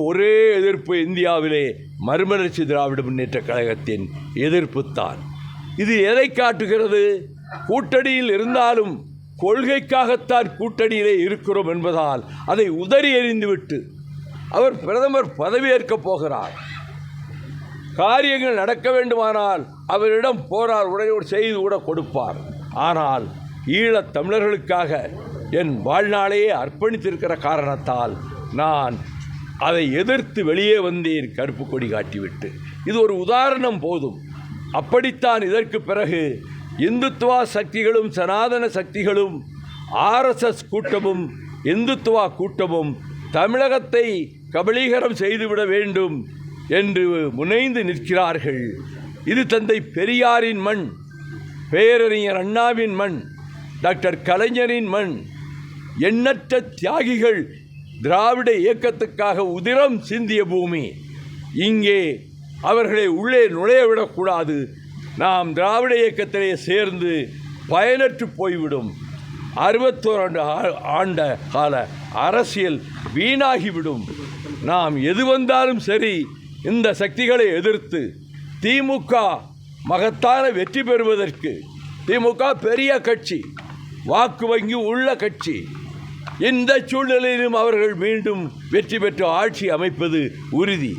ஒரே எதிர்ப்பு இந்தியாவிலே மறுமலர்ச்சி திராவிட முன்னேற்ற கழகத்தின் எதிர்ப்புத்தான். இது எதை காட்டுகிறது? கூட்டணியில் இருந்தாலும் கொள்கைக்காகத்தான் கூட்டணியிலே இருக்கிறோம் என்பதால் அதை உதறி எறிந்துவிட்டு அவர் பிரதமர் பதவியேற்கப் போகிறார். காரியங்கள் நடக்க வேண்டுமானால் அவரிடம் போரார், உடனே ஒரு செய்தி கூட கொடுப்பார். ஆனால் ஈழத் தமிழர்களுக்காக என் வாழ்நாளையே அர்ப்பணித்திருக்கிற காரணத்தால் நான் அதை எதிர்த்து வெளியே வந்தேன், கருப்பு கொடி காட்டிவிட்டு. இது ஒரு உதாரணம் போதும். அப்படித்தான் இதற்கு பிறகு இந்துத்துவா சக்திகளும் சனாதன சக்திகளும் RSS கூட்டமும் இந்துத்துவா கூட்டமும் தமிழகத்தை கபளீகரம் செய்துவிட வேண்டும் என்று முனைந்து நிற்கிறார்கள். இது தந்தை பெரியாரின் மண், பேரறிஞர் அண்ணாவின் மண், டாக்டர் கலைஞரின் மண். எண்ணற்ற தியாகிகள் திராவிட இயக்கத்துக்காக உதிரம் சிந்திய பூமி. இங்கே அவர்களை உள்ளே நுழையவிடக்கூடாது. நாம் திராவிட இயக்கத்திலே சேர்ந்து பயனற்று போய்விடும். 61 ஆண்ட கால அரசியல் வீணாகிவிடும். நாம் எது வந்தாலும் சரி, இந்த சக்திகளை எதிர்த்து திமுக மகத்தான வெற்றி பெறுவதற்கு, திமுக பெரிய கட்சி, வாக்கு வங்கி உள்ள கட்சி, இந்த சூழ்நிலையிலும் அவர்கள் மீண்டும் வெற்றி பெற்று ஆட்சி அமைப்பது உறுதி.